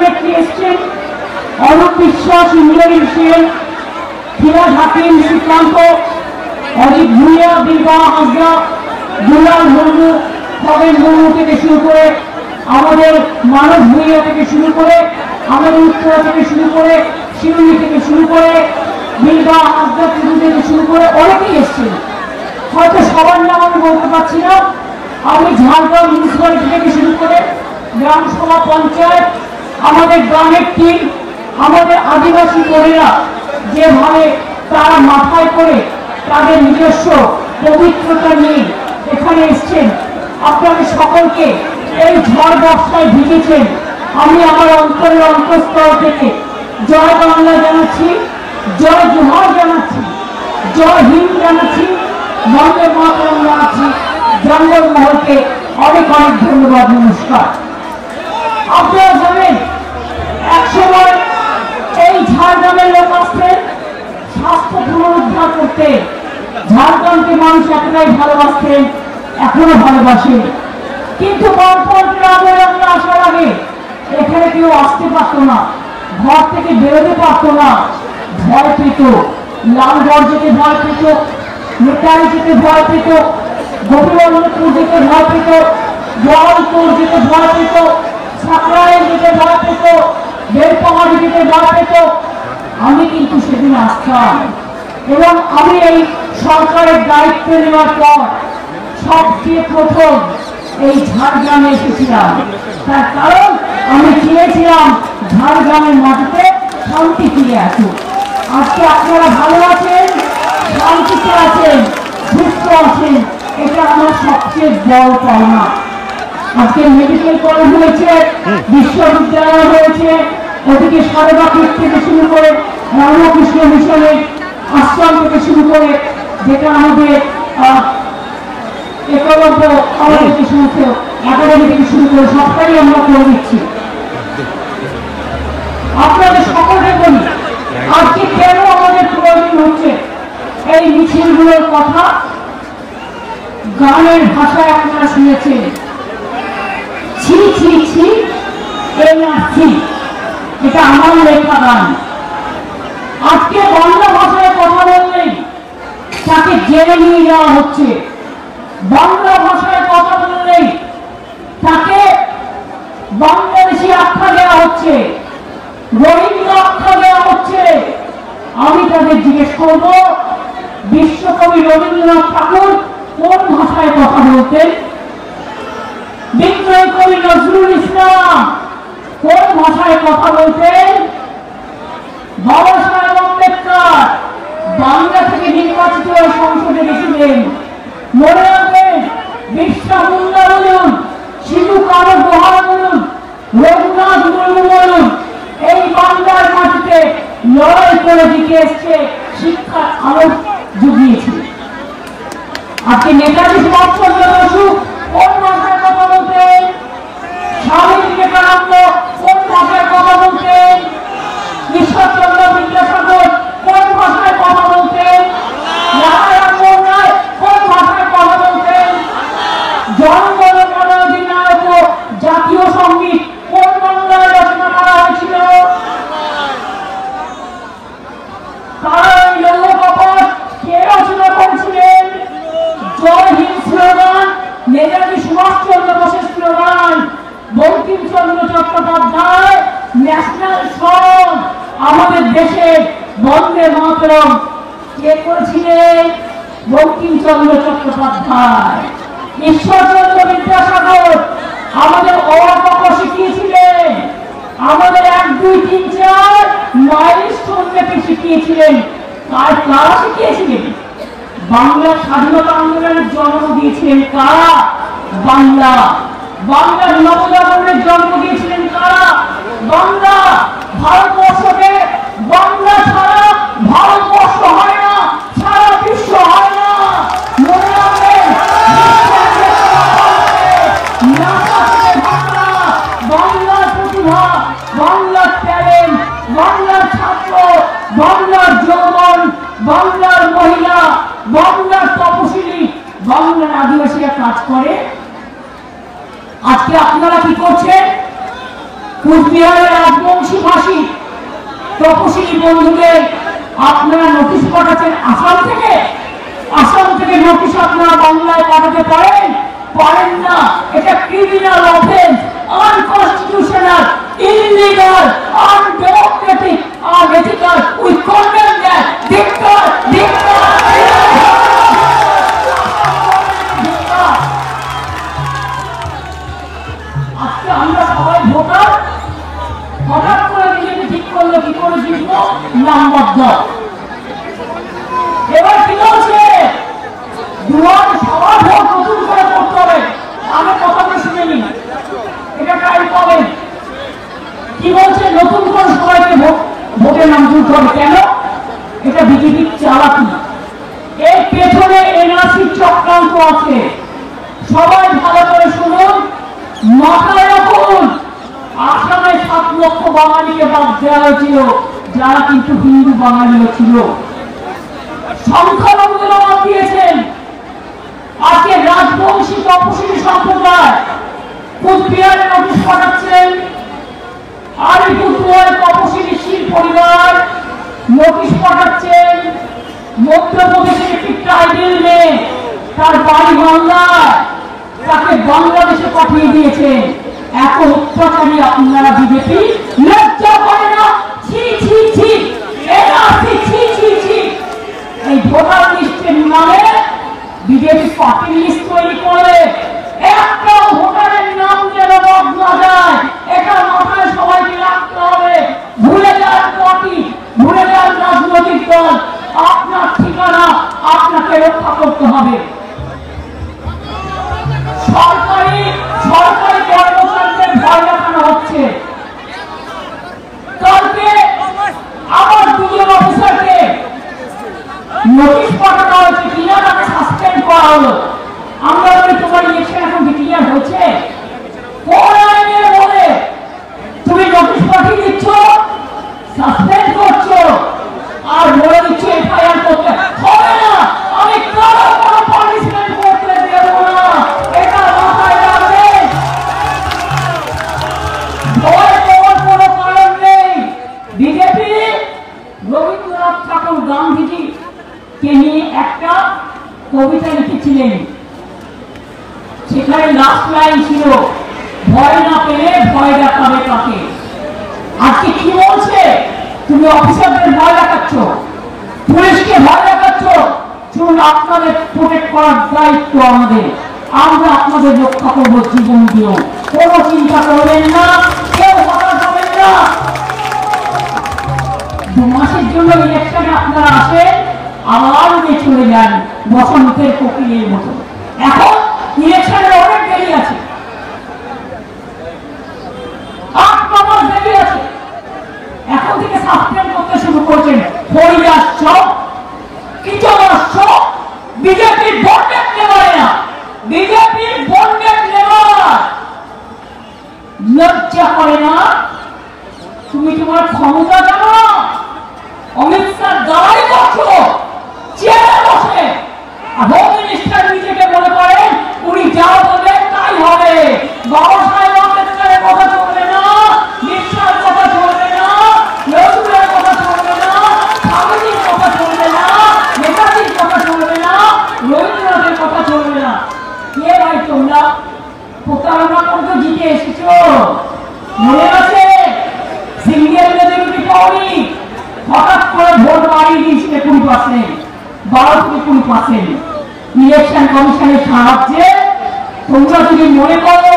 নেত্রী এসছেন, অরূপ বিশ্বাস, ইন্দ্রনীল সেন, ফিরাজ হাকিম, শ্রীকান্ত, অজিত ভুঁইয়া, দীর্ঘা হাজরা, দুলাল মুর্মু, খগেন মুর্মু থেকে শুরু করে আমাদের মানব ভুঁইয়া থেকে শুরু করে আমাদের উত্তরা থেকে শুরু করে শিরুলি থেকে শুরু করে দীর্ঘা হাজরা থেকে শুরু করে অনেকেই এসছেন। হয়তো সবার নাম আমি বলতে পারছি না। আমি ঝাড়গ্রাম মিউনিসিপ্যালিটি থেকে শুরু করে গ্রাম সভা, পঞ্চায়েত, আমাদের গ্রামের টিম, আমাদের আদিবাসী বোনেরা যেভাবে তারা মাথায় করে তাদের নিজস্ব পবিত্রতা নিয়ে এখানে এসছেন, আপনাদের সকলকে এই ঝড় বর্ষায় ভিজেছেন, আমি আমার অন্তরের অন্তঃস্থল থেকে জয় বাংলা জানাচ্ছি, জয় জোহার জানাচ্ছি, জয় হিন্দ জানাচ্ছি, বন্দে মাতরম জানাচ্ছি। জঙ্গলমহলকে অনেক অনেক ধন্যবাদ, নমস্কার। আপনারা জানেন একসময় এই ঝাড়গ্রামের লোক আসতেন স্বাস্থ্য পুনরুদ্ধার করতে। ঝাড়গ্রামকে মানুষ এতটাই ভালোবাসতেন, এখনো ভালোবাসে। কিন্তু গণতন্ত্রের আন্দোলনে আমরা আসার আগে এখানে কেউ আসতে পারতো না, ঘর থেকে বেরোতে পারতো না, ভয় পেত। লালগড় যেতে ভয় পেত, নেতালি যেতে ভয় পেত, গোপীবল্লভপুর যেতে ভয় পেত, গোয়ালপুর যেতে ভয় পেত, সাকরাইল যেতে ভয় পেত, বেলপাহাড়ি যেতে ভয় পেত। আমি কিন্তু সেদিন আসতাম এবং আমি এই সরকারের দায়িত্ব নেওয়ার পর সবচেয়ে প্রথম এই ঝাড়গ্রামে এসেছিলাম। তার কারণ আমি চেয়েছিলাম ঝাড়গ্রামের মাটিতে শান্তি ফিরে আসুক। আজকে আপনারা ভালো আছেন, শান্তিতে আছেন, সুস্থ আছেন, এটা আমার সবচেয়ে বড় পাওনা। আজকে মেডিকেল কলেজ হয়েছে, বিশ্ববিদ্যালয় হয়েছে, ওদিকে সারদাপীঠ থেকে শুরু করে রামকৃষ্ণ মিশনের আশ্রম থেকে শুরু করে যেটা আমাদের একলব্য থেকে শুরু করে একাডেমি থেকে শুরু করে সবটাই আমরা করে দিচ্ছি। আপনাদের সকলকে বলি আজকে কেন আমাদের প্রয়োজন হচ্ছে এই মিছিলগুলোর কথা। গানের ভাষায় আপনারা শুনেছেন, ছি ছি ছি এই আসছি, এটা আমার লেখা গান। আজকে বাংলা ভাষায় কথা বললেই তাকে জেলে নিয়ে যাওয়া হচ্ছে, বাংলা ভাষায় কথা বললেই তাকে বাংলাদেশি আখ্যা দেওয়া হচ্ছে, রোহিঙ্গা আখ্যা দেওয়া হচ্ছে। আমি তাদের জিজ্ঞেস করব, বিশ্বকবি রবীন্দ্রনাথ ঠাকুর কোন ভাষায় কথা বলতেন? বিদ্রোহী কবি নজরুল ইসলাম কোন ভাষায় কথা বলতেন? বাবা সাহেব আম্বেদকর বাংলা থেকে নির্বাচিত হয়ে সংসদে গেছিলেন। মনে রাখবেন, বিরসা মুন্ডা বলুন, সিধু কানু গুহা বলুন, রঘুনাথ মুর্মু বলুন, এই বাংলার মাটিতে লড়াই করে জিতে এসছে, শিক্ষার আলো জুগিয়েছে। আজকে নেতাজি সুভাষচন্দ্র বসু কোন ভাষায় কথা বলতেন? স্বামী বিবেকানন্দ কোন ভাষায় কথা বলতেন? ঈশ্বরচন্দ্র বিদ্যাসাগর কোন ভাষায় কথা বলতেন? নারায়ণ মোহন রায় কোন ভাষায় কথা বলতেন? জনগণ মন অধিনায়ক জাতীয় সঙ্গীত কোন বাংলায় রচনা করা হয়েছিল? কে রচনা করেছিলেন? জয় হিন্দ স্লোগান নেতাজি সুভাষচন্দ্র বোসের slogan, Bankimchandra Chattopadhyay national song আমাদের দেশে বন্দে মাতরম কে করেছিলেন? বঙ্কিমচন্দ্র চট্টোপাধ্যায়। ঈশ্বরচন্দ্র বিদ্যাসাগর আমাদের অবাক শিখিয়েছিলেন, আমাদের 1 2 3 4 মাইলস্টোন মেপে শিখিয়েছিলেন। কারা শিখিয়েছিলেন? বাংলার স্বাধীনতা আন্দোলনের জন্ম দিয়েছিলেন কারা? বাংলা। বাংলার নবজাগরণের জন্ম দিয়েছিলেন কারা? বাংলা। ভারতবর্ষকে বাংলা ছাড়া ভারতবর্ষ হয় না, সারা বিশ্ব হয় না। মনে রাখবেন, বাংলার প্রতিভা, বাংলার ট্যালেন্ট, বাংলার ছাত্র, বাংলার যৌবন, বাংলার মহিলা, বাংলার তপশিলি, বাংলার আদিবাসীরা কাজ করে। আজকে আপনারা কি করছেন? কুচবিহারের রাজবংশী ভাষী তপশিলি বন্ধুদের আপনারা নোটিশ পাঠাচ্ছেন আসাম থেকে। আসাম থেকে নোটিশ আপনারা বাংলায় পাঠাতে পারেন? পারেন না। এটা criminal offence, unconstitutional, illegal, undemocratic, unethical. We condemn that. ধিক্কার, ধিক্কার। আজকে আমরা সবাই ভোটার। হঠাৎ করে বিজেপি ঠিক করলো কি করে জিতবো? নামবদ্ধ। এবার কি বলছে? দুয়ার সবার ভোট নতুন করে করতে হবে। আমি কথাটা শুনে নিন, এটা টাইম পাবেন। কি বলছে? নতুন করে সবাইকে ভোটের নাম তুলতে হবে। কেন? এটা বিজেপির চালাকি। এর পেছনে এনআরসি চক্রান্ত আছে। সবাই ভালো করে শুনুন, মাথায় রাখুন। আসামে 7 লক্ষ বাঙালিকে বাদ দেওয়া হয়েছিল, যারা কিন্তু হিন্দু বাঙালিও ছিল। সংখ্যালঘুদেরও বাদ দিয়েছেন। আজকে রাজবংশী তপশিলি সম্প্রদায় কুচবিহারে নোটিশ পাঠাচ্ছেন। আলিপুরদুয়ার তপশিলি শীল পরিবার নোটিশ পাঠাচ্ছেন। মধ্যপ্রদেশের একটি ট্রাইবেল মেয়ে, তার বাড়ি বাংলায়, তাকে বাংলাদেশে পাঠিয়ে দিয়েছেন। এত অত্যাচারী আপনারা বিজেপি, লজ্জা করে না? ছি ছি ছি, এনআরসি ছি ছি ছি। এই ভোটার লিস্টের নামে বিজেপি পার্টি লিস্ট তৈরি করে একটা ভোটারের নাম যেন বাদ না যায়, এটা মাথায় সবাইকে রাখতে হবে। ভুলে যান পার্টি, ভুলে যান রাজনৈতিক দল। আপনার ঠিকানা আপনাকে রক্ষা করতে হবে। সরকারি কর্মচারীদের ভয় দেখানো হচ্ছে। কালকে আবার 2জন অফিসারকে নোটিশ পাঠানো হয়েছে, কিনা তাকে সাসপেন্ড করা হলো। আমরা বলি তোমার ইলেকশন এখন ডিক্লিয়ার হয়েছে, কোন আইনের বলে তুমি নোটিশ পাঠিয়ে দিচ্ছ, সাসপেন্ড করছো, আর বলে দিচ্ছ এফআইআর করতে হবে না। আমি কারো কোনো পানিশমেন্ট করতে দেব না, এটা মাথায় রাখবেন। ভয় পাওয়ার কোনো কারণ নেই। বিজেপি রবীন্দ্রনাথ ঠাকুর গান্ধীজি কে নিয়ে একটা কবিতা লিখেছিলেন, সেখানে লাস্ট লাইন ছিল, ভয় না পেলে ভয় দেখাবে কাকে। আজকে কি বলছে? তুমি অফিসারদের ভয় দেখাচ্ছ, পুলিশকে ভয় দেখাচ্ছ। শুনুন, আপনাদের প্রোটেক্ট করার দায়িত্ব আমাদের। আমরা আপনাদের রক্ষা করবো জীবন দিয়েও। কোনো চিন্তা করবেন না, কেউ হতাশ হবেন না। 2 মাসের জন্য ইলেকশনে আপনারা আসেন, আবার উঠে চলে যান বসন্তের কোকিলের মতো। এখন ইলেকশনের অনেক দেরি আছে, 8 মাস দেরি আছে। এখন থেকে সাসপেন্ড করতে শুরু করছেন। ফরিদাস চক, কিচনাস চক, বিজেপির বন্ডেড নেবারে না, বিজেপির বন্ডেড নেবার। লজ্জা করে না? তুমি তোমার ক্ষমতা জানো না? অমিত শাহ দাঁড়াই করছো চেয়ারে বসে, হোম মিনিস্টার নিজেকে মনে করেন উনি যা বলবেন তাই হবে। বাবা সাহেব আম্বেদকরের কথা চলবে না, মিশ্রার কথা চলবে না, নজরুলের কথা চলবে না, স্বামীজির কথা চলবে না, নেতাজির কথা চলবে না, রবীন্দ্রনাথের কথা চলবে না। কে ভাই তোমরা? প্রতারণা করতে জিতে এসেছো, মনে আছে? সিঙ্গেল মেজরিটি পাওনি, হঠাৎ করে ভোট বাড়িয়ে দিয়েছিলে 20%, 12 থেকে 20%। ইলেকশন কমিশনের সাহায্যে তোমরা যদি মনে করো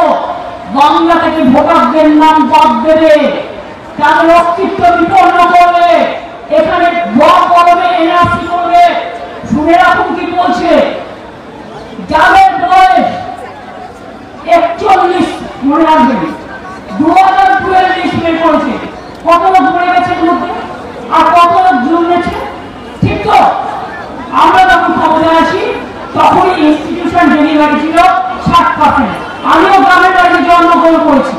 বাংলা থেকে ভোটারদের নাম বাদ দেবে, তাদের অস্তিত্ব বিপন্ন করবে, এখানে ব্লক করবে, এনআরসি করবে, শুনে রাখুন কি বলছে। যাদের বয়স 41, মনে রাখবেন 2002 লিস্ট বের করেছে, কত লোক মরে গেছে এর মধ্যে, আর কত লোক জন্মেছে, ঠিক তো? আমরা যখন ক্ষমতায় আসি তখনই ইনস্টিটিউশন ডেলিভারি ছিল 60%। আমিও গ্রামের বাড়িতে জন্মগ্রহণ করেছি।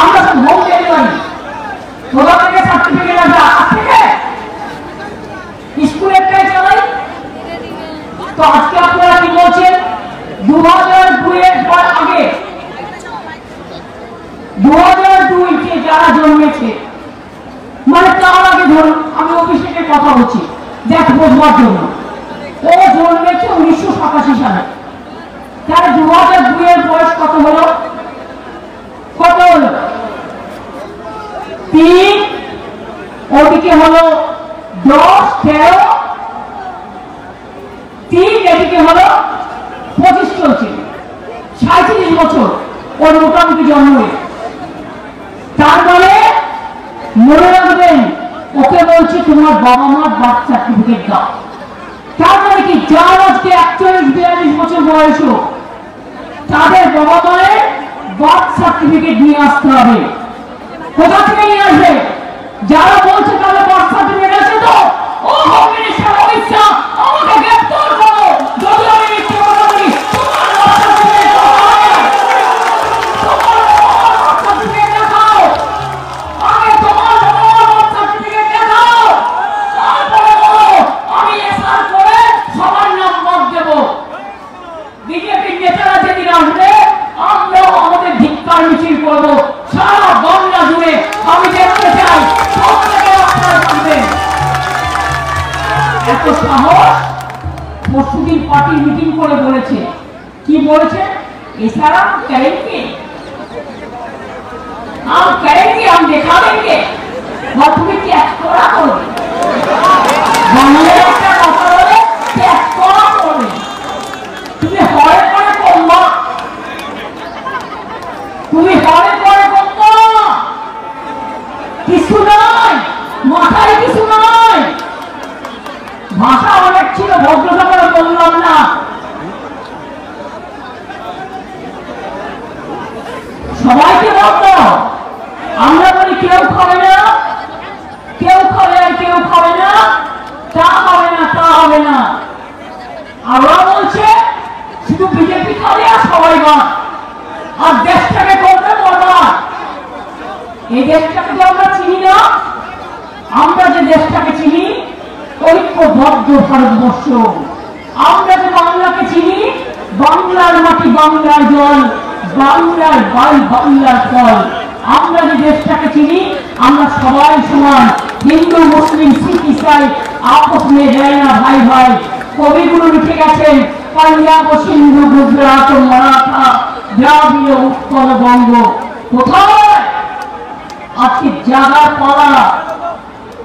আমরা সব হোম ডেলিভারি, কোথা থেকে সার্টিফিকেট আসবে? আজ থেকে স্কুলেরটাই চালাই। তো আজকে আপনারা কি বলছেন? 2002 এর পর আগে যারা জন্মেছে, মানে তার আগে ধরুন আমি অভিষেকের কথা বলছি দেখ বোঝবার জন্য, ও জন্মেছে 1987 সালে, তার 2002 এর বয়স কত হলো? কত হলো? 3, ওদিকে হলো 10, 13, 3, এদিকে হলো 25 চলছে, 37 বছর ওর মোটামুটি জন্ম। তার মানে মনে রাখবেন, ওকে বলছে তোমার বাবা মার বার্থ সার্টিফিকেট দাও। তার মানে কি, যার আজকে 41-42 বছর বয়স, তাদের বাবা মায়ের বার্থ সার্টিফিকেট নিয়ে আসতে হবে। কোথা থেকে নিয়ে আসবে? যারা বলছে তাদের বার্থ সার্টিফিকেট আছে তো, ও হোম মিনিস্টার অমিত শাহ আমাকে গ্রেফতার করো যদি আমি মিথ্যে কথা বলি। বিজেপির নেতারা যেদিন আসবে আমরাও আমাদের ধিক্কার মিছিল করবো সারা বাংলা জুড়ে। আমি দেখতে চাই এত সাহস। পরশুদিন পার্টি মিটিং করে বলেছে, কি বলেছে? এছাড়া करेंगे, हम करेंगे, हम दिखा देंगे। তুমি ট্যাক্স করা করবে, বাংলায় একটা কথা বলে ট্যাক্স করা করবে। তুমি হরে করে কমবা, তুমি হরে করে কমবা, কিছু নাই মাথায়, কিছু নাই। ভাষা অনেক ছিল, ভদ্রতা করে বললাম না। সবাইকে বলতো, আমরা বলি কেউ খাবে না, কেউ খাবে আর কেউ খাবে না, তা হবে না, তা হবে না। আমরা বলছে শুধু বিজেপি খাবে আর সবাই বাদ, আর দেশটাকে করবে বরবাদ। এই দেশটাকে তো আমরা চিনি না। আমরা যে দেশটাকে চিনি ঐক্যবদ্ধ ভারতবর্ষ, আমরা যে বাংলাকে চিনি বাংলার মাটি, বাংলার জল, বাংলার বাল, বাংলার ফল। আমরা যে দেশটাকে চিনি আমরা সবাই সমান, হিন্দু মুসলিম শিখ ইসাই আপস মে যায় না ভাই ভাই। কবিগুলো লিখে গেছেন পাঞ্জাব ও সিন্ধু গুজরাট ও মারাঠা দ্রাবিড় উৎকল বঙ্গ। কোথায় আজকে জাগার পালা,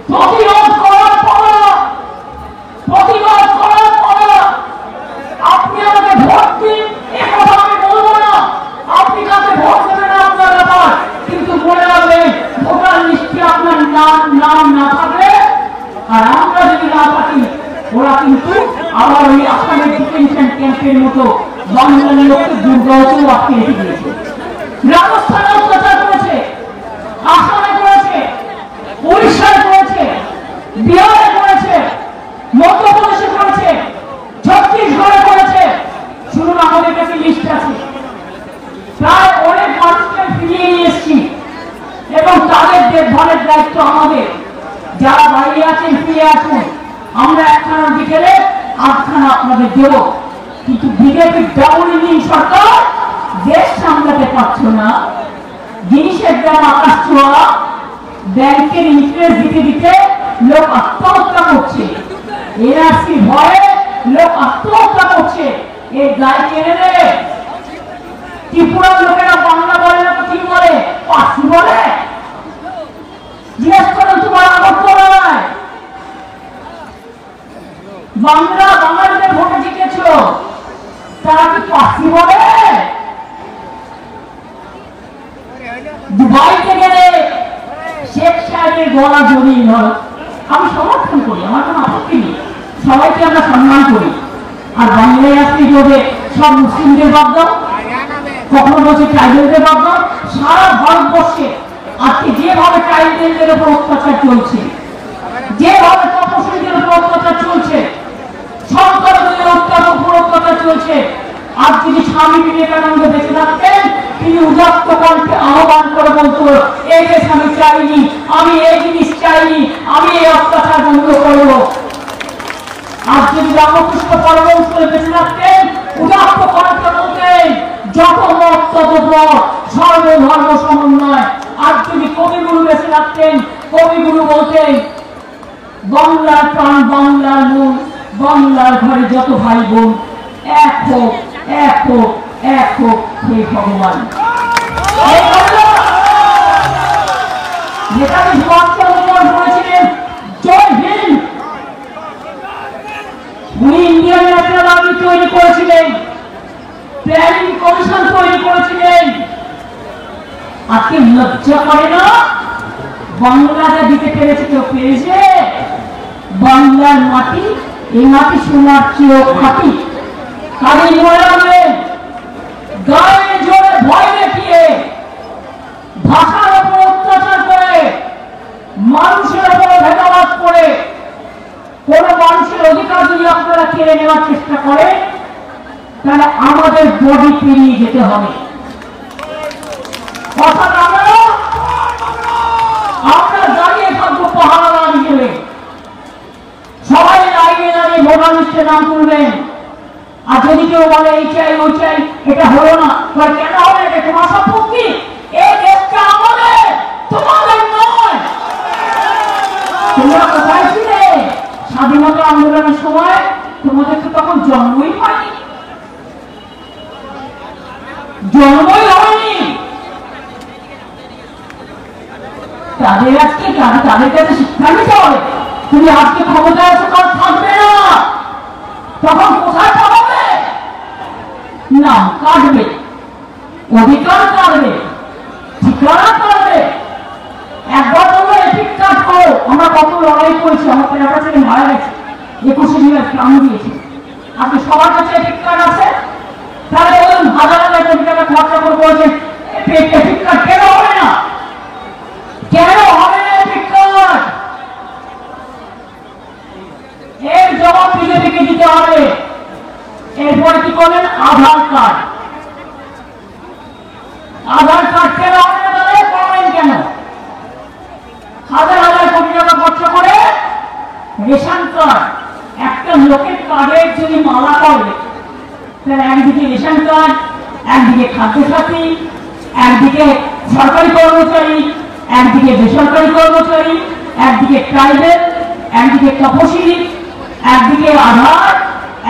প্রতিরোধ করার পালা, প্রতিবাদ করার পালা। আপনি আমাকে ভোট দিন এ কথা আমি বলবো না, আপনি কাছে ভোট দেবেন আপনার ব্যাপার, কিন্তু মনে রাখবেন ভোটার লিস্টে আপনার নাম না থাকলে আর আমরা যদি না থাকি, ওরা কিন্তু আবার ওই আসামের ডিটেনশন ক্যাম্পের মতো বাংলার লোককে দুর্গাতেও আটকে রেখে দিয়েছে। রাজস্থানে অত্যাচার করেছে, আসামে করেছে, উড়িষ্যায় করেছে, বিহারে করেছে, মধ্যপ্রদেশে করেছে, ছত্তিশগড়ে করেছে। শুনুন, আমাদের কাছে লিস্ট আছে, প্রায় অনেক মানুষকে ফিরিয়ে নিয়ে এসেছি এবং তাদের দেখভালের দায়িত্ব আমাদের। যারা বাইরে আছেন ফিরে আসুন, আমরা একখানা বিকেলে 8খানা আপনাদের দেব। কিন্তু বিজেপির ডাবল ইঞ্জিন সরকার দেশ সামলাতে পারছ না, জিনিসের দাম আকাশ ছোঁয়া, ব্যাংকের ইন্টারেস্ট দিতে দিতে লোক আত্মহত্যা করছে, এনআরসি ভয়ে লোক আত্মহত্যা করছে। এই গায়ে কেড়ে দেয়। ত্রিপুরার লোকেরা বাংলা বলে না, কি বলে? পার্সি বলে। জিজ্ঞেস করেন তোমার আগরতলায় বাংলা বাঙালিদের ভোটে জিতেছ, তারা কি পার্সি বলে? দুবাইতে গেলে শেখ সাহেবের গলা জড়িয়ে ধর। আমি সমর্থন করি, আমার কোনো আপত্তি নেই, সবাইকে আমরা সম্মান করি। আর বাংলায় আসলে হবে সব মুসলিমদের বাদ দাও, কখনো বলছে ট্রাইবেলদের বাদ দাও। সারা ভারতবর্ষে আজকে যেভাবে ট্রাইবেলদের উপর অত্যাচার চলছে, যেভাবে তপশিলীদের উপর অত্যাচার চলছে, সরকারদের উপর অত্যাচার চলছে, আর যদি স্বামী বিবেকানন্দ বেঁচে থাকতেন তিনি উদাত্ত কণ্ঠে আহ্বান করে বলতো, এই দেশ আমি চাইনি, আমি এই জিনিস চাইনি, আমি এই অত্যাচার বন্ধ করব। আর যদি রামকৃষ্ণ পরমহংসদেব বেঁচে থাকতেন উদাত্ত কণ্ঠে বলতেন, যত মত তত পথ, সর্বধর্ম সমন্বয়। আর যদি কবি বেঁচে রাখতেন কবিগুরু বলতেন বাংলার প্রাণ বাংলার মূল বাংলার ঘরে যত ভাই বোন এক হোক এক হোক এক হোক হে ভগবান। নেতাজি সুভাষচন্দ্র বলেছিলেন জয় হিন্দ। উনি ইন্ডিয়ান ন্যাশনাল আর্মি তৈরি করেছিলেন, প্ল্যানিং কমিশন তৈরি করেছিলেন। আজকে লজ্জা করে না? বাংলাটা দিতে পেরেছে, কেউ পেয়েছে? বাংলার মাটি, এই মাটি সোনার চেয়েও খাঁটি। কাজে মনে রাখবেন, গায়ে জোরে ভয় দেখিয়ে ভাষার উপর অত্যাচার করে মানুষের উপর ভেদাভেদ করে কোন মানুষের অধিকার যদি আপনারা কেড়ে নেওয়ার চেষ্টা করেন তাহলে আমাদের বডি পেরিয়ে যেতে হবে। অর্থাৎ আমরা দাঁড়িয়ে থাকবো পাহারাদার হিসেবে, সবাই লাইনে দাঁড়িয়ে ভোটার লিস্টে নাম তুলবেন। আর যদি কেউ বলে এই চাই ওই চাই, এটা হলো না, কেন হবে? এটা তোমার সম্পত্তি, এই দেশটা আমাদের, তোমাদের নয়। তোমরা কোথায় ছিলে স্বাধীনতা আন্দোলনের সময়? তোমাদের তো তখন জন্মই হয়নি, জন্মই হয়নি। তাদের আজকে তাদের কাছে শিক্ষা নিতে হবে। তুমি আজকে ক্ষমতায় আছো, কাল থাকবে না, তখন কোথায় পাবে? নাম কাটবে, অধিকার কাটবে, ঠিকানা কাটবে। একবার তোমরা এপিক কাজ করো। আমরা কত লড়াই করেছি, আমার পেলাটা ছেলে মারা গেছে, 21 জুলাই প্রাণ দিয়েছি। আপনি সবার কাছে এপিক কার্ড আছে? তাহলে বলুন হাজার হাজার কোটি টাকা খরচা করে বলছেন এপিক কার্ড কেন হবে না? কেন হবে না এপিক কার্ড? এর জবাব বিজেপিকে দিতে হবে। এরপরে কি করলেন? আধার কার্ড। আধার কার্ড কেন হবে না? তাহলে করবেন কেন? হাজার হাজার কোটি টাকা খরচা করে রেশন কার্ড, একটা লোকের কার্ডের যদি মালা করে তাহলে একদিকে রেশন কার্ড, একদিকে খাদ্যসাথী, একদিকে সরকারি কর্মচারী, একদিকে বেসরকারি কর্মচারী, একদিকে ট্রাইবেল, একদিকে তপশিলি, একদিকে আধার,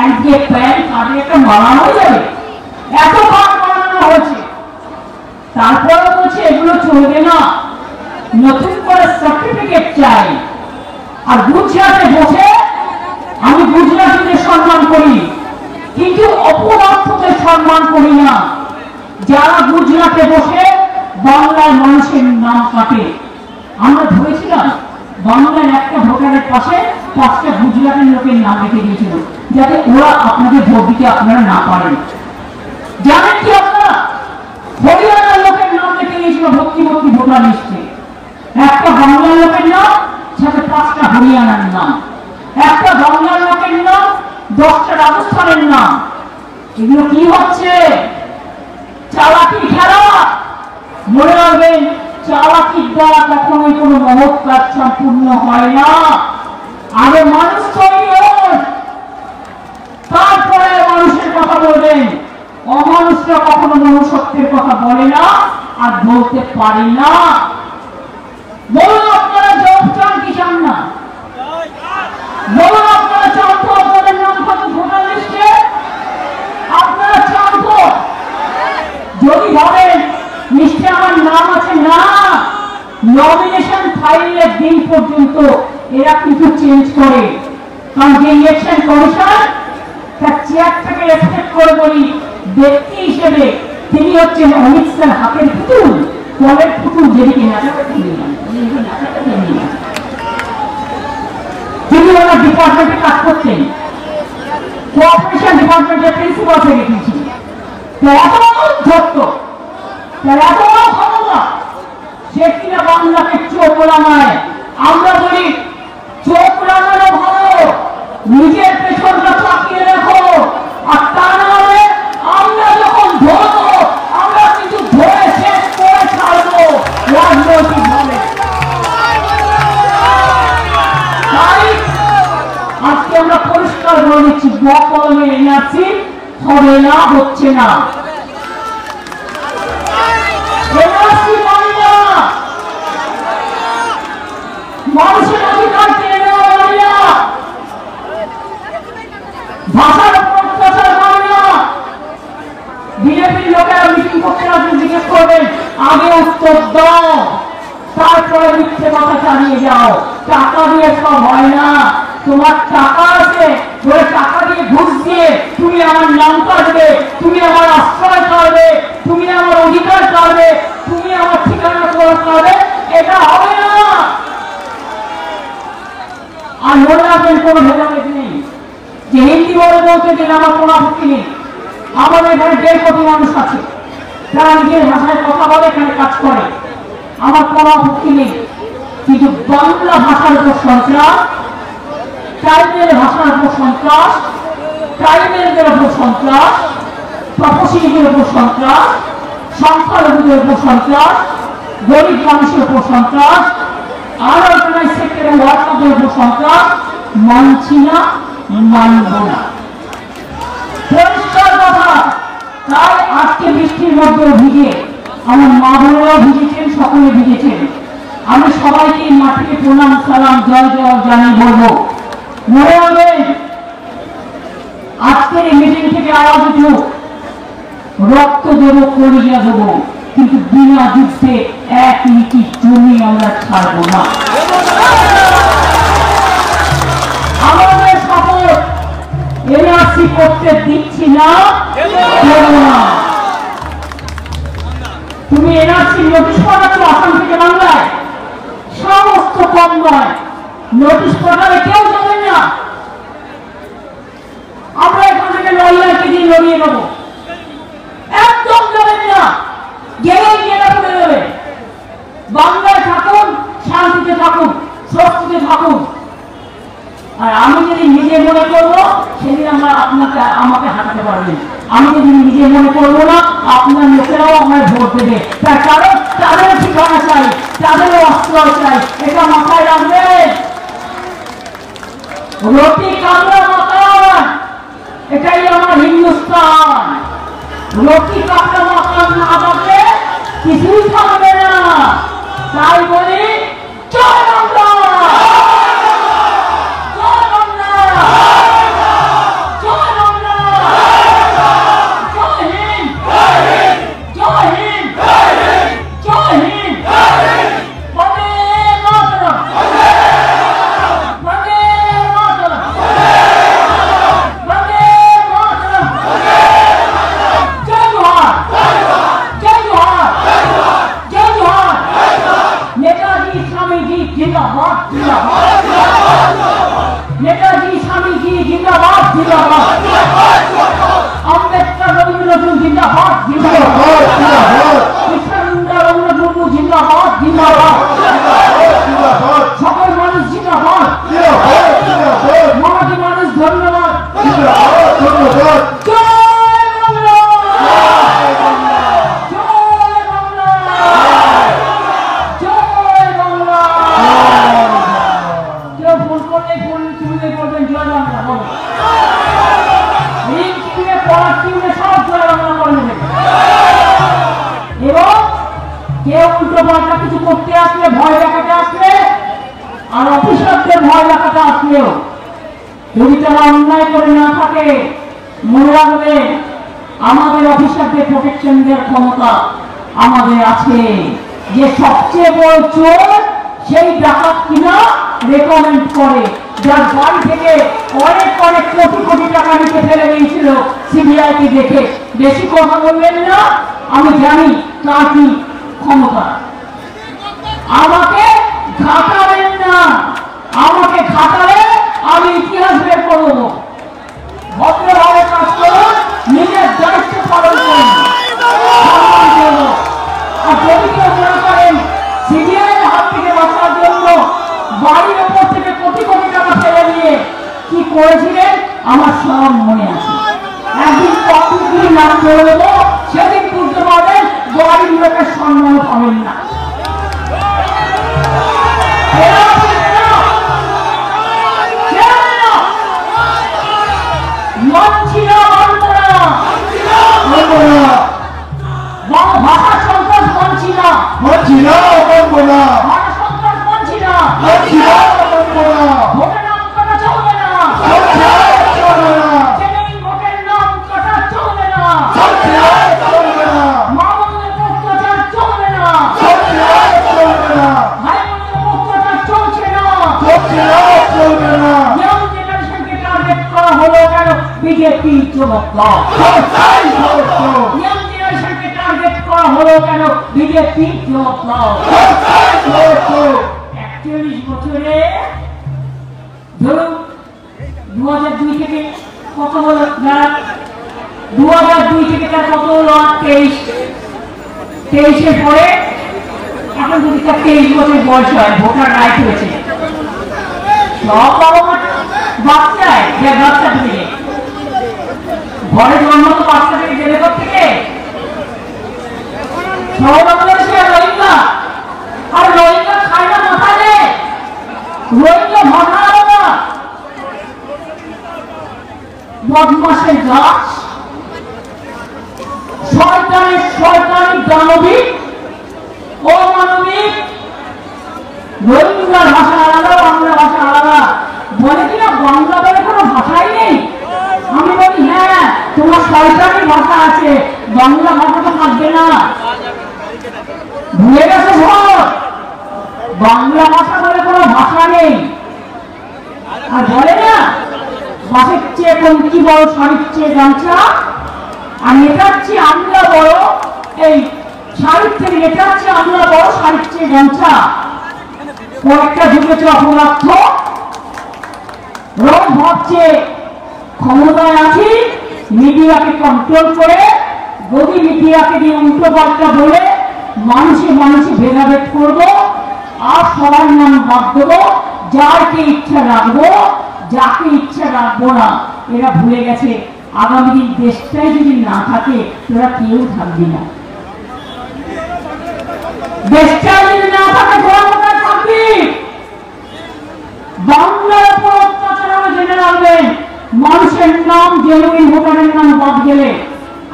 একদিকে প্যান কার্ডের একটা মালা হয়ে যাবে। এত কার্ড বানানো হয়েছে, তারপরে বলছে এগুলো চলবে না, নতুন করে সার্টিফিকেট চাই। আর গুজরাটে বসে আমি গুজরাটিদের সম্মান করি, কিন্তু অপদার্থদের সম্মান করি না, যারা গুজরাটে বসে বাংলার মানুষের নাম কাটে। আমরা ধরেছিলাম বাংলার একটা ভোটারের পাশে 5টা গুজরাটের লোকের নাম রেখে দিয়েছিল, যাতে ওরা আপনাদের ভোট দিতে আপনারা না পারেন। জানেন কি আপনারা? হরিয়ানার লোকের নাম রেখে দিয়েছিল ভর্তি ভোটার লিস্টে। একটা বাংলার লোকের নাম, সাথে 5টা হরিয়ানার নাম। একটা বাংলার লোকের নাম, 10টা রাজস্থানের নাম। এগুলো কি হচ্ছে? চালাকি খেলা। মনে রাখবেন, চালাকির দ্বারা কখনোই কোনো মহৎ কাজ সম্পূর্ণ হয় না। আগে মানুষ তৈরি হন, তারপরে মানুষের কথা বলবেন। অমানুষরা কখনো মনুষ্যত্বের কথা বলে না আর বলতে পারে না। বলুন আপনারা জব চান কি চান না? বলুন আপনারা চান তো আপনাদের নাম কত ভোটার লিস্টে? আপনারা চান তো? যদি ভাবেন লিস্টে আমার নাম আছে, না, নমিনেশন ফাইলের দিন পর্যন্ত এরা কিছু চেঞ্জ করে। কারণ যে ইলেকশন কমিশন তার চেয়ারটাকে রেসপেক্ট করে বলি, ব্যক্তি হিসেবে তিনি হচ্ছেন অমিত শাহ হাতের পুতুল, কলের পুতুল, যেদিকে তিনি ওনার ডিপার্টমেন্টে কাজ করতেন, কোঅপারেশন ডিপার্টমেন্টের প্রিন্সিপাল সেক্রেটারি ছিলেন। এত ধরত, এত ক্ষমতা, সে কিনা বাংলাকে চোখ রাঙায়। আমরা বলি চোখ রাঙানো ভালো, নিজের পেছনটা চাপিয়ে রাখো। আর তা না হলে আমরা যখন ধরবো, আমরা কিন্তু ধরে শেষ করে ছাড়বো রাজনৈতিক ভাবে। তাই আজকে আমরা পরিষ্কার বলে দিচ্ছি, বকলমে এনআরসি হবে না, হচ্ছে না। এনআরসি মানে না তারপরে মিথ্যে কথা চালিয়ে যাও। টাকা দিয়ে সব হয় না। তোমার টাকা আছে বলে টাকা দিয়ে ঘুষ দিয়ে তুমি আমার নাম কাটবে, তুমি আমার আশ্রয় কাটবে, তুমি আমার অধিকার কাটবে, তুমি আমার ঠিকানা কাটবে, এটা হবে না। আর মনে রাখবেন কোনো ভেদাভেদ নেই যে হিন্দি বলতে গেলে আমার কোনো আপত্তি নেই। আমাদের এখানে 1.5 কোটি মানুষ আছে যারা নিজের ভাষায় কথা বলে, এখানে কাজ করে, আমার কোনো আপত্তি নেই। কিন্তু বাংলা ভাষার উপর সন্ত্রাস, ট্রাইবেল ভাষার উপর সন্ত্রাস, ট্রাইবেলদের উপর সন্ত্রাস, তপশিলীদের উপর সন্ত্রাস, সংখ্যালঘুদের উপর সন্ত্রাস, গরিব মানুষের উপর সন্ত্রাস, আনঅর্গানাইজড সেক্টরের ওয়ার্কারদের উপর সন্ত্রাস মানছি না, মানব না। পরিষ্কার কথা। তাই আজকে বৃষ্টির মধ্যে ভিজে আমার মা বোনেরাও ভিজেছেন, সকলে ভিজেছেন। আমি সবাইকে মাটিতে প্রণাম সালাম জয় জয় জানিয়ে বলবো, মনে রাখবেন আজকের এই মিটিং থেকে আওয়াজ উঠুক, রক্ত দেবো, কলিজা দেবো, কিন্তু বিনা যুদ্ধে 1 ইঞ্চি জমি আমরা ছাড়বো না। আমাদের শপথ, এনআরসি করতে দিচ্ছি না, দেব না। তুমি এনআরসি নোটিশ পাঠাচ্ছ আসাম থেকে বাংলায়, সমস্ত কম নয়, নোটিশ পাঠালে কেউ যাবেন না। আমরা এখান থেকে লড়াইকে দিয়ে লড়িয়ে নেবো, একদম যাবেন না। গেলেই গেলে পড়ে যাবে। বাংলায় থাকুন, শান্তিতে থাকুন, স্বস্তিতে থাকুন। আর আমি যদি নিজে মনে করবো সেদিন আমাকে হাঁটাতে পারবেন। আমি যদি নিজে মনে করবো না, আপনার লোকেরাও আমায় ভোট দেবে। তার কারণ তাদের ঠিকানা চাই, তাদেরও আশ্রয় চাই, এটা মাথায় রাখবেন। রুটি কামড়া মাকান, এটাই আমার হিন্দুস্তান। রুটি কামড়া মাকান না থাকলে কিছুই থাকবে না। তাই বলি জয় বাংলা, জয় বাংলা, জয় বাংলা, জয় হিন্দ, জয় হিন্দ, জয় হিন্দ, বন্দে মাতরম, বন্দে মাতরম, বন্দে মাতরম, জয় জোহার, জয় জোহার, জয় জোহার। নেতাজি স্বামীজি জিন্দাবাদ, জিন্দাবাদ, নেতাজি স্বামীজি জিন্দাবাদ, জিন্দাবাদ, আম্বেদকর রবীন্দ্রনাথ জিন্দাবাদ, জিন্দাবাদ, কৃষ্ণচন্দ্র রঘুনাথ মুর্মু জিন্দাবাদ, জিন্দাবাদ, সকল মানুষ জিন্দাবাদ, মামাটি মানুষ ধন্যবাদ, ধন্যবাদ। জয় বাংলা, জয় বাংলা, জয় বাংলা। কেউ ফোন করলে ফোন তুলে করবেন জয় বাংলা বলো। পড়ার টিউনে সব জয় বাংলা করে নেবেন। এবং কেউ উল্টো পাল্টা কিছু করতে আসলে, ভয় দেখাতে আসলে, আর অফিসারদের ভয় দেখাতে আসলেও যদি তারা অন্যায় করে না থাকে, মনে রাখবে আমাদের অফিসারদের প্রোটেকশন দেওয়ার ক্ষমতা আমাদের আছে। যে সবচেয়ে বড় চোর সেই ডাকাত কিনা রেকমেন্ড করে, যার বাড়ি থেকে অনেক অনেক কোটি কোটি টাকা নিতে ফেলে গিয়েছিল সিবিআইকে দেখে। বেশি কথা বললেন না, আমি জানি কার কি ক্ষমতা। আমাকে ঘাটাবেন না, আমাকে ঘাটালে আমি ইতিহাস বের করবো। ভদ্রভাবে কাজ করুন, নিজের দায়িত্ব পালন করুন, সম্মান করব। আর যদি কেউ মনে করেন সিবিআই হাত থেকে বাঁচার জন্য বাড়ির ওপর থেকে কোটি কোটি টাকা ফেলে দিয়ে কি করেছিলেন আমার সব মনে আছে। একদিন কতগুলি নাম করে দেবো, সেদিন বুঝতে পারবেন বাড়ির লোকের সম্মান পাবেন না। ভাষা সন্ত্রাস মানছি না, মানছি না, মানবো না। ভাষা সন্ত্রাস মানছি না, মানছি না, মানবো না। ভোটের নাম করা চলবে না, চলবে না। বিপ্লব। ইয়াং জেনারেশনকে টার্গেট করা হলো কেন? বিজেপি বিপ্লব। 41 বছরে ধরুন 2002 থেকে কত হলো? 2002 থেকে তার কত হলো? 23 পরে এখন যদি তার 23 বছর বয়স হয়, ভোটার রাইট হয়েছে, সব বাবা মা বাচ্চায় যে বাচ্চা থেকে ঘরে জন্মানো বাচ্চা থেকে জেলে থেকে সব বাংলাদেশে রোহিঙ্গা, আর রোহিঙ্গা খায় না মাথা নেই, রোহিঙ্গা ভাষা না, বদমাসের গাছ, শয়তানি দানবিক অমানবিক। রোহিঙ্গার ভাষা আলাদা, বাংলা ভাষা আলাদা। বলে কিনা বাংলা বলে কোনো ভাষাই নেই। আমি বলি হ্যাঁ, তোমার শয়তানি ভাষা আছে, বাংলা ভাষা তো থাকবে না। ভুলে গেছে সব, বাংলা ভাষা বলে কোনো ভাষা নেই। আর বলে না বাসের চেয়ে কমকি বড়, শাড়ির চেয়ে গামছা, আর নেতার চেয়ে আমরা বড়, এই শাড়ির থেকে নেতার চেয়ে আমরা বড়, শাড়ির চেয়ে গামছা। কয়েকটা ঢুকেছে অপরাধ, রোজ ভাবছে ক্ষমতায় আছি, মিডিয়াকে কন্ট্রোল করে, গদি মিডিয়াকে দিয়ে উল্টো পাল্টা বলে মানুষে ভেদাভেদ করবো, আর সবার নাম বাদ দেবো, যাকে ইচ্ছা রাখবো, যাকে ইচ্ছা রাখবো না। এরা ভুলে গেছে আগামী দিন দেশটাই যদি না থাকে তোরা কেউ থাকবি না। দেশটাই যদি না থাকে তোরা কোথায় থাকবি? বাংলার উপর অত্যাচার হবে জেনে রাখবেন। মানুষের নাম, জেনুইন ভোটারের নাম বাদ গেলে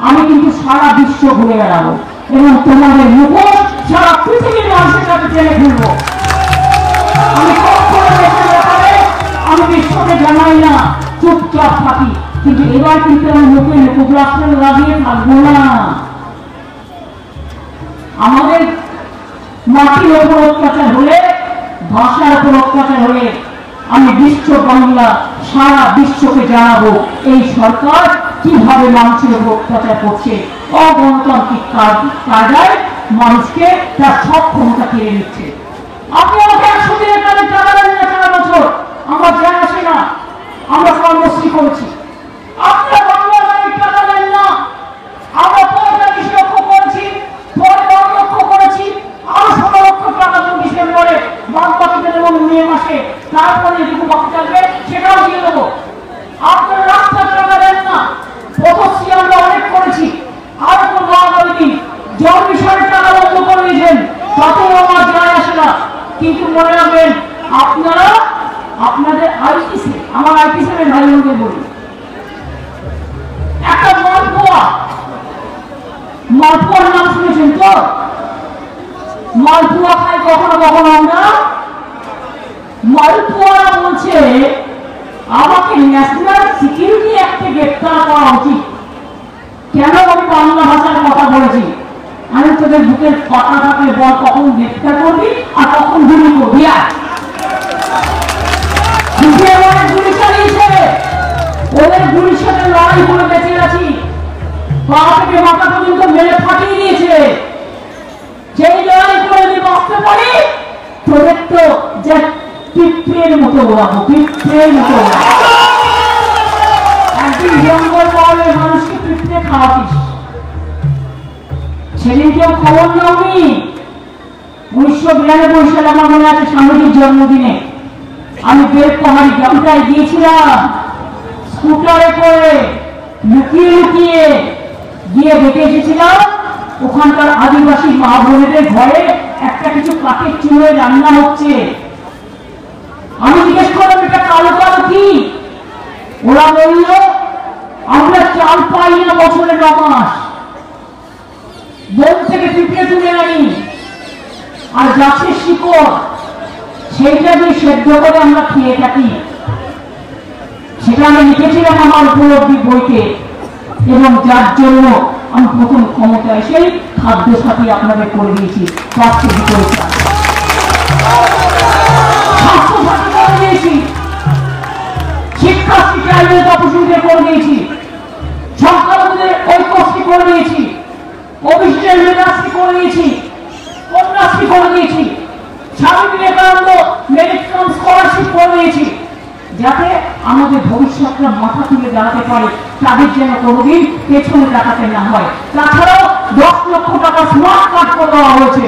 আমি কিন্তু সারা বিশ্ব ঘুরে বেড়াবো এবং তোমাদের মুখোশ সারা পৃথিবীর মানুষের কাছে টেনে ফেলবো। আমি কখনো দেশের ব্যাপারে আমি বিশ্বকে জানাই না, চুপচাপ থাকি, কিন্তু এবার কিন্তু আমি মুখে মুখোশটা লাগিয়ে থাকবো না। আমাদের মাটির ওপর অত্যাচার হলে, ভাষার ওপর অত্যাচার হলে আমি বিশ্ব বাংলা সারা বিশ্বকে জানাবো এই সরকার কিভাবে মানুষের উপর অত্যাচার করছে, অগণতান্ত্রিক কায়দায় মানুষকে তার সব ক্ষমতা কেড়ে নিচ্ছে। আপনি আমাকে 100 দিনের কাজে টাকা দেন না, 4 বছর আমার জানা আসে না, আমরা কর্মশ্রী করেছি। আপনারা বাংলার টাকা দেন না, আমরা 45 লক্ষ করেছি, পরে 10 লক্ষ করেছি, আরো 16 লক্ষ টাকা ডিসেম্বরে বাকি দেবো মে মাসে, তারপরে যেটুকু বাকি থাকবে সেটাও দিয়ে দেবো। আপনারা রাস্তার টাকা দেন না, পথশ্রী আমরা অনেক করেছি, আর কোনো আগামী দিন জল মিশনের টাকা বন্ধ করে দিয়েছেন, তাতেও আমার যায় আসে না। কিন্তু মনে রাখবেন আপনারা আপনাদের আইটিসি, আমার আইটিসির ভাই বোনদের বলি, একটা মালপোয়ার নাম শুনেছেন তো? মালপোয়া খাই কখনো কখনো আমরা। মালপোয়ারা বলছে আমাকে ন্যাশনাল সিকিউরিটি অ্যাক্টে গ্রেফতার করা উচিত। কেন আমি বাংলা ভাষার কথা বলেছি? আমি তোদের বুকের কথা থাকলে বল কখন গ্রেফতার করবি আর কখন গুলি করবি। অনেক গুলি চালিয়েছে, ওদের গুলির সাথে লড়াই করে বেঁচে আছি, পা থেকে মাথা পর্যন্ত মেরে ফাটিয়ে দিয়েছে। সেই লড়াই করে যদি বাঁচতে পারি তোদের তো যে পিঁপড়ের মতো ওড়াবো, পিঁপড়ের মতো ওড়াবো। একদিন জঙ্গল মহলে মানুষকে পিঁপড়ে খাওয়াতিস, সেদিনকেও খবর নাওনি। 1992 সালে আমার মনে আছে, স্বামীজির জন্মদিনে আমি বেলপাহাড়ি গ্রামটায় গিয়েছিলাম, স্কুটারে করে লুকিয়ে লুকিয়ে গিয়ে দেখে এসেছিলাম ওখানকার আদিবাসী মা বোনেদের ঘরে একটা কিছু কাঠের চুলোয় রান্না হচ্ছে। আমি জিজ্ঞেস করলাম এটা কালো কালো কি? ওরা বলল আমরা চাল পাই না বছরে 9 মাস, বন থেকে পিঁপড়ে তুলে আনি আর গাছের শিকড় সেইটা দিয়ে সেদ্ধ করে আমরা খেয়ে থাকি। সেটা আমি লিখেছিলাম আমার উপলব্ধি বইতে, এবং যার জন্য আমি প্রথম ক্ষমতা এসেই খাদ্য সাথী আপনাদের করে দিয়েছি, স্বাস্থ্য পরীক্ষা স্বাস্থ্য সাথী করে দিয়েছি, শিক্ষাশ্রী চাইলে তপশিলকে করে দিয়েছি, 6 Swami Vivekananda merit cum scholarship করে দিয়েছি, যাতে আমাদের ভবিষ্যৎরা মাথা তুলে দাঁড়াতে পারে, তাদের যেন কোনোদিন পেছনে তাকাতে না হয়। তাছাড়াও 10 লক্ষ টাকা স্মার্ট কার্ড করে দেওয়া হয়েছে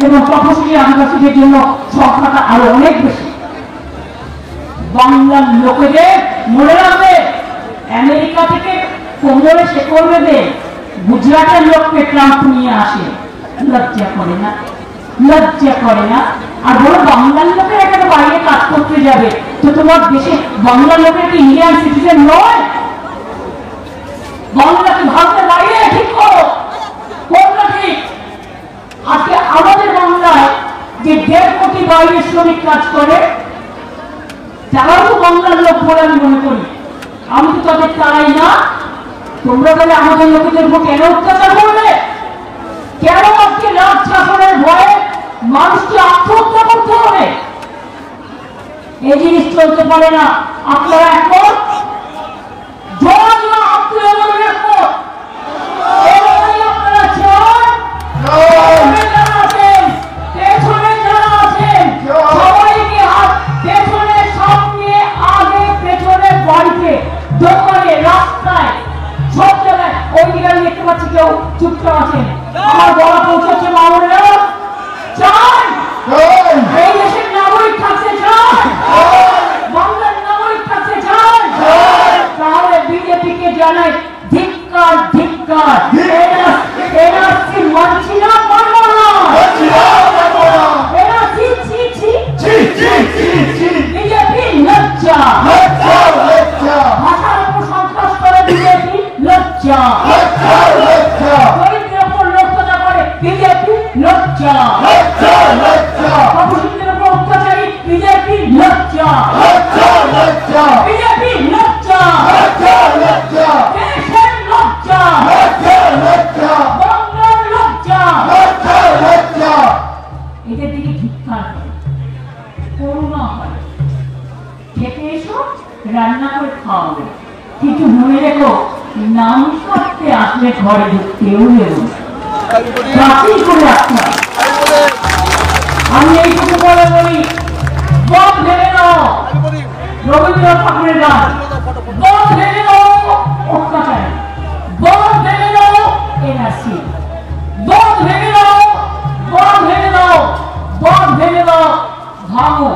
এবং তপশিলি আদিবাসীদের জন্য সংখ্যাটা আরো অনেক বেশি। বাংলার লোকেদের মনে রাখবে, আমেরিকা থেকে কোমরে শেকড় বেঁধে গুজরাটের লোককে ট্রাম্প নিয়ে আসে, লজ্জা করে না? লজ্জা করে না? আর বলো বাংলার লোকের এখানে বাইরে কাজ করতে যাবে, তো তোমার দেশে বাংলার লোকের কি ইন্ডিয়ান সিটিজেন নয়? বাংলাকে ভারতের বাইরে ঠিক করো, কোনটা ঠিক? আজকে আমাদের বাংলায় যে 1.5 কোটি বাইরের শ্রমিক কাজ করে, তারাও তো বাংলার লোক বলে আমি মনে করি। আমি তো তাদের তারাই না। তোমরা তাহলে আমাদের লোকেদের উপর কেন অত্যাচার করবে? কেন আজকে রাজ শাসনের ভয়ে মানুষকে আত্মহত্যা করতে হবে? এই জিনিস চলতে পারে না। আপনারা একমত? দোকানে, রাস্তায়, সব জায়গায় ওই দিকে আমি দেখতে পাচ্ছি কেউ চুপচাপ আছেন। আমার বলা পৌঁছাচ্ছে মামুনেরা, চাই এই দেশের নাগরিক থাকতে চাই, বাংলার নাগরিক থাকতে চাই, তাহলে বিজেপিকে জানাই ধিক্কার, ধিক্কার। এনআরসি মানছি না, মানব না। এনআরসি ছি ছি ছি ছি ছি ছি। বিজেপি লজ্জা, লজ্জা, লজ্জা। ভাষার উপর সন্ত্রাস করে বিজেপি লজ্জা, লজ্জা, লজ্জা। দরিদ্রের উপর লজ্জা করে বিজেপি লজ্জা, লজ্জা, লজ্জা। তপশিলীদের উপর অত্যাচারী বিজেপি লজ্জা, লজ্জা, লজ্জা। বিজেপি লজ্জা, লজ্জা, লজ্জা। দেশের লজ্জা, লজ্জা, লজ্জা। বাংলার লজ্জা, লজ্জা, লজ্জা। এদের দিকে ধিক্কার হয়, করুণা হয়। খেতে এসো, রান্না করে খাওয়াবে, কিন্তু মনে রেখো নাম করতে আসলে ঘরে ঢুকতেও দেবো না, বাতিল করে রাখতে হবে। আমি এইটুকু বলে বলি, বধ ভেবে নাও, রবীন্দ্রনাথ ঠাকুরের গান, বধ ভেবে নাও অত্যাচার, বধ ভেবে নাও এনআরসি, বধ ভেবে নাও, বধ ভেবে নাও, বধ ভেবে নাও ভাঙো।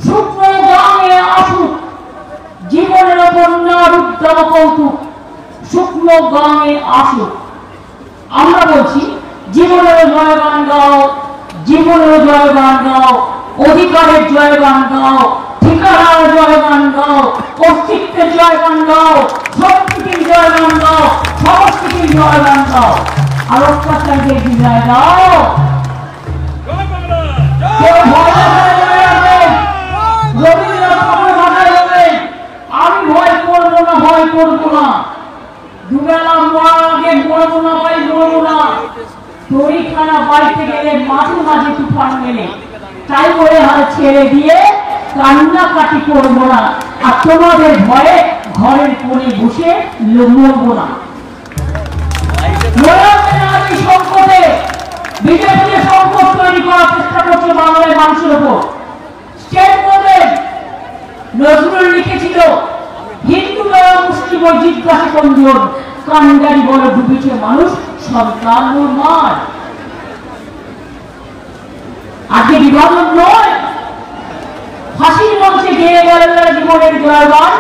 শুকনো গাঙে আসুক জীবনের বন্যার উদ্যম কৌতুক, শুকনো গাঙে আসুক। আমরা বলছি জীবনের জয়গান গাও, জীবনের জয়গান গাও, অধিকারের জয়গান গাও, ঠিকানার জয়গান গাও, অস্তিত্বের জয়গান গাও, শক্তির জয়গান গাও, সংস্কৃতির জয়গান গাও, আর অত্যাচারকে বিদায় দাও। রবীন্দ্রনাথ ঠাকুর ভাষায় বলবেন, আমি ভয় করবো না, ভয় করবো না, দুবেলা মরার আগে মরবো না, ভাই মরবো না। তরিখানা বাড়িতে গেলে মাঝে মাঝে তুফান মেলে, তাই করে হাল ছেড়ে দিয়ে কান্নাকাটি করবো না, আর তোমাদের ভয়ে ঘরের কোণে বসে মরবো না। সংকটে বিজেপি সংকট তৈরি করার চেষ্টা করছে বাংলার মানুষের উপর। স্টেট বোর্ডে নজরুল লিখেছিল, হিন্দু বড় মুসলিম ও জিজ্ঞাসা কঞ্জন, কান্ডারি বড় ডুবেছে মানুষ সরকার মার। আজকে বিভাজন নয়, ফাঁসির মঞ্চে গিয়ে গেল জীবনের জয়গান।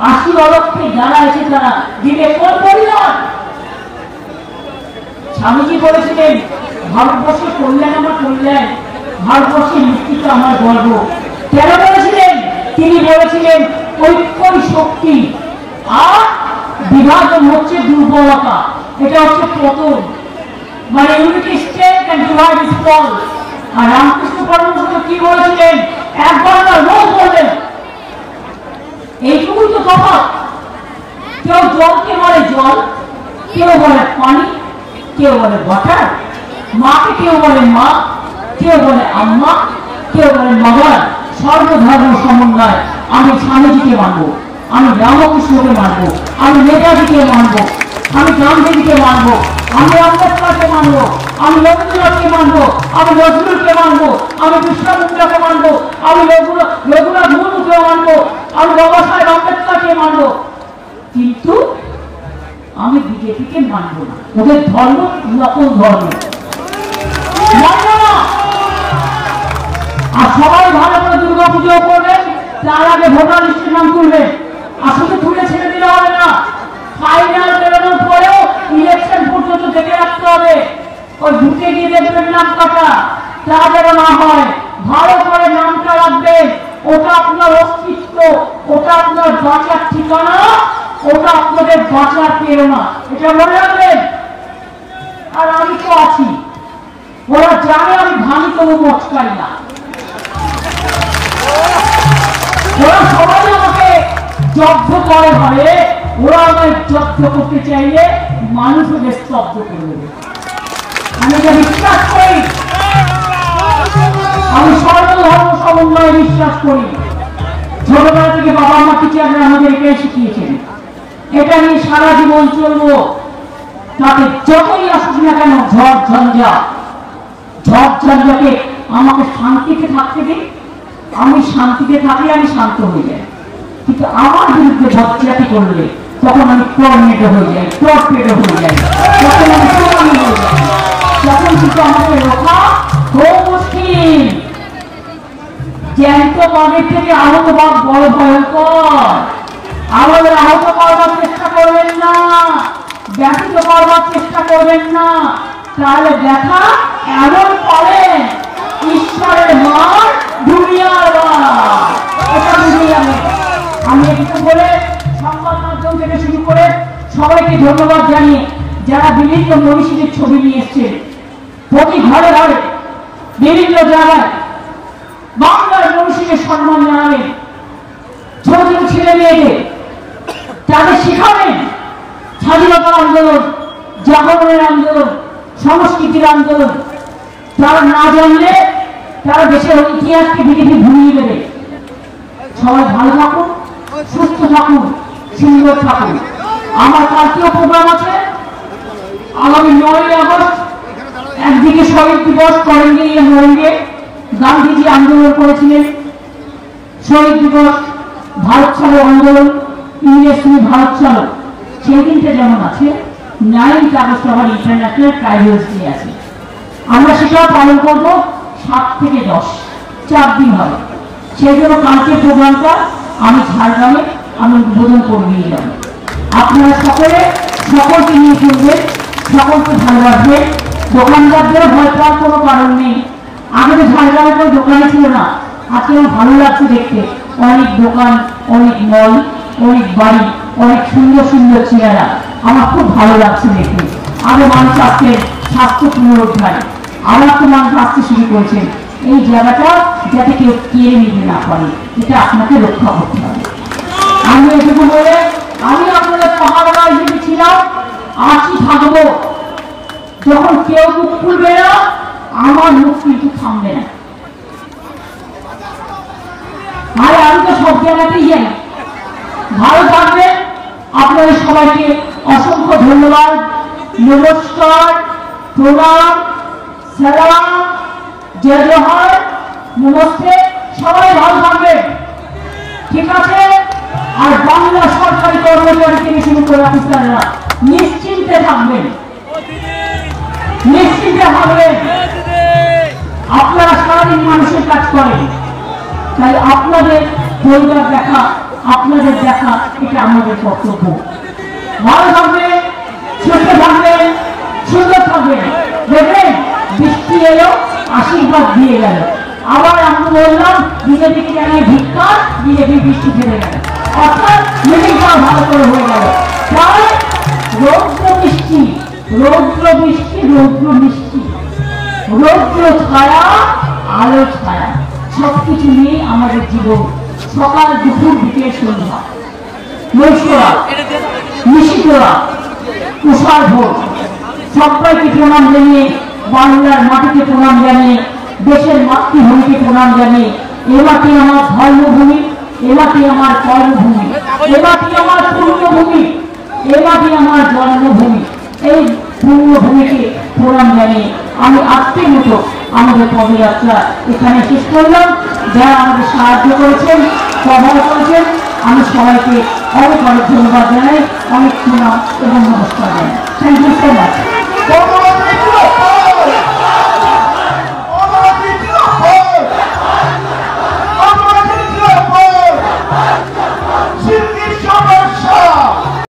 80 অলক্ষে যারা এসে তারা দিবে কোন পরিবার? স্বামীজি বলেছিলেন, ভারতবর্ষের কল্যাণ আমার কল্যাণ, ভারতবর্ষের মুক্তিটা আমার গর্ব। কেন বলেছিলেন? তিনি বলেছিলেন ঐক্যই শক্তি, আর বিভাজন হচ্ছে দুর্বলতা, এটা হচ্ছে পতন। মানে unity strength and divide is fall. আর রামকৃষ্ণ পরমহংস কি বলেছিলেন? একবার না, রোজ বললেন। এইটুকুই তো তফাৎ। কেউ জলকে বলে জল, কেউ বলে পানি, কেউ বলে ওয়াটার, মাকে কেউ বলে মা, কেউ বলে আম্মা, কেউ বলে মাদার। সর্বধর্ম সমন্বয়। আমি স্বামীজিকে মানবো, আমি রামকৃষ্ণকে মানবো, আমি নেতাজিকে মানবো, আমি গান্ধীজিকে মানবো, আমি আম্বেদকরকে মানবো, আমি রবীন্দ্রনাথকে মানবো, আমি নজরুলকে মানবো, আমি বিশ্বমুদ্রাকে মানবো, আমি রঘুনাথ মুর্মুকে মানবো, আমি বাবা সাহেব আম্বেদকরকে মানবো, কিন্তু আমি বিজেপিকে মানবো না। ওদের ধর্ম নকল ধর্ম, মানবো না। আর সবাই ভালো করে দুর্গা পুজো করবেন, তার আগে ভোটার লিস্টের নাম তুলবেন। আর শুধু তুলে ছেড়ে দিলে হবে না, ফাইনাল বেরোনোর পরেও ইলেকশন পর্যন্ত দেখে রাখতে হবে। ওই ঢুকে গিয়ে দেখবেন নাম কাটা, তা যেন না হয়। ভালো করে নামটা রাখবেন, ওটা আপনার অস্তিত্ব, ওটা আপনার বাঁচার ঠিকানা, ওটা আপনাদের বাঁচার প্রেরণা, এটা মনে রাখবেন। আর আমি তো আছি, ওরা জানে আমি ভাঙি তবু মচকাই না। ওরা সবাই আমাকে জব্দ করে ভাবে, ওরা আমায় জব্দ করতে চাইলে মানুষ ওদের স্তব্ধ করে দেবে। আমি এটা বিশ্বাস করি, আমি সর্বধর্ম সমন্বয়ে বিশ্বাস করি। ছোটবেলা থেকে বাবা মা টিচাররা আমাদের এটাই শিখিয়েছেন, এটা নিয়ে সারা জীবন চলবো। তাতে যতই আসুক না কেন ঝড় ঝঞ্ঝাকে আমাকে শান্তিতে থাকতে দিন, আমি শান্তিতে থাকলে আমি শান্ত হয়ে যাই। কিন্তু আমার বিরুদ্ধে ভক্তি করলে তখন আমি টর্নেডো হয়ে যাই, টর্পেডো হয়ে যাই, তখন আমি সুনামি হয়ে যাই। তখন কিন্তু আমাকে রক্ষা খুব মুশকিল। জ্যান্ত বাঘের থেকে আহত বাঘ বড় ভয়ঙ্কর। আমাদের আহত করবার চেষ্টা করবেন না, ব্যথিত করবার চেষ্টা করবেন না, তাহলে দেখা এমন করেন ঈশ্বরের মার দুনিয়ার মার। এটা বুঝে যাবে। আমি একটু বলে সংবাদ মাধ্যম থেকে শুরু করে সবাইকে ধন্যবাদ জানিয়ে, যারা বিভিন্ন মনীষীদের ছবি নিয়ে এসছেন, প্রতি ঘরে ঘরে বিভিন্ন জায়গায় বাংলার মনীষীদের সম্মান জানাবেন। ছোট ছোট ছেলে মেয়েদের তাদের শিখাবেন স্বাধীনতার আন্দোলন, জাগরণের আন্দোলন, সংস্কৃতির আন্দোলন। তারা না জানলে তারা দেশের ইতিহাসকে বিজেপি ভুলিয়ে দেবে। সবাই ভালো থাকুন, সুস্থ থাকুন, সুন্দর থাকুন। আমার কালকেও প্রোগ্রাম আছে আগামী 9ই আগস্ট। একদিকে শহীদ দিবস করেনগে মরেনগে, গান্ধীজি আন্দোলন করেছিলেন। শহীদ দিবস, ভারত ছাড়ো আন্দোলন, ইংরেজ তুমি ভারত ছাড়ো, সেই দিনটা যেমন আছে 9th আগস্ট আমার ইন্টারন্যাশনাল ট্রাইবালস ডে আছে। আমরা সেটাও পালন করবো 7 থেকে 10, 4 দিন হবে। সেই জন্য কালকের প্রোগ্রামটা আমি ঝাড়গ্রামে আমি উদ্বোধন করে নিয়ে যাব। আপনারা সকলকে নিয়ে চলবেন, সকলকে ভালোবাসবেন। দোকানদারদেরও ভয় পাওয়ার কোনো কারণ নেই। আগে তো ঝাড়গ্রামে কোনো দোকানে ছিল না, আজকে আমার ভালো লাগছে দেখতে। অনেক দোকান, অনেক মল, অনেক বাড়ি, অনেক সুন্দর সুন্দর চেহারা, আমার খুব ভালো লাগছে দেখতে। আগে মানুষ আসছেন স্বাস্থ্য পুনরুদ্ধার, আমার তো মানুষ আসতে শুরু করেছেন। এই জায়গাটা যাতে কেউ কেড়ে নিতে না পারে, এটা আপনাকে রক্ষা করতে হবে। আমি এটুকু বলে আমি আপনাদের পাহাড়া হিসেবে ছিলাম, আছি, থাকবো। যখন কেউ মুখ খুলবে না, আমার মুখ কিন্তু থামবে না। আর আমি তো সব জায়গাতেই যাই। ভালো থাকবেন। আপনাদের সবাইকে অসংখ্য ধন্যবাদ, নমস্কার, প্রণাম, সালাম, জয় জোহার, নমস্তে। সবাই ভালো থাকবেন, ঠিক আছে? আর বাংলা সরকারি কর্মচারী থেকে শুরু করে অফিসাররা নিশ্চিন্তে থাকবেন, নিশ্চিন্তে থাকবেন। আপনারা সারাদিন মানুষের কাজ করেন, তাই আপনাদের পরিবার দেখা, আপনাদের দেখা, এটা আমাদের কর্তব্য। ভালো থাকবেন, সুস্থ থাকবেন, সুন্দর থাকবেন। দেখবেন বৃষ্টি এলো, আশীর্বাদ দিয়ে গেল। আবার আমি বললাম বিজেপিকে জানিয়ে ভিক্ষা, বিজেপি বৃষ্টি ফেলে গেল, অর্থাৎ মিটিংটা ভালো করে হয়ে গেল। তাই রৌদ্র বৃষ্টি, রৌদ্র বৃষ্টি, রৌদ্র মিষ্টি, রৌদ্র ছায়া, আলো ছায়া, সবকিছু নিয়ে আমাদের জীবন। সকাল, দুপুর, বিকেল, সন্ধ্যা, নৈশরা, নিশিতরা, তুষার ভোর, সবাইকে প্রণাম জানিয়ে, বাংলার মাটিকে প্রণাম জানিয়ে, দেশের মাতৃভূমিকে প্রণাম জানিয়ে, এ মাটি আমার ধর্মভূমি, এ মাটি আমার কর্মভূমি, এ মাটি আমার পূর্ণভূমি, এ মাটি আমার জন্মভূমি। এই পূর্ণভূমিকে প্রণাম জানিয়ে আমি আজকের মতো আমাদের পদযাত্রা এখানে শেষ করলাম। যারা আমাদের সাহায্য করেছেন, সহায়তা করেছেন, আমি সবাইকে অনেক অনেক ধন্যবাদ জানাই, অনেক সুনাম এবং নমস্কার।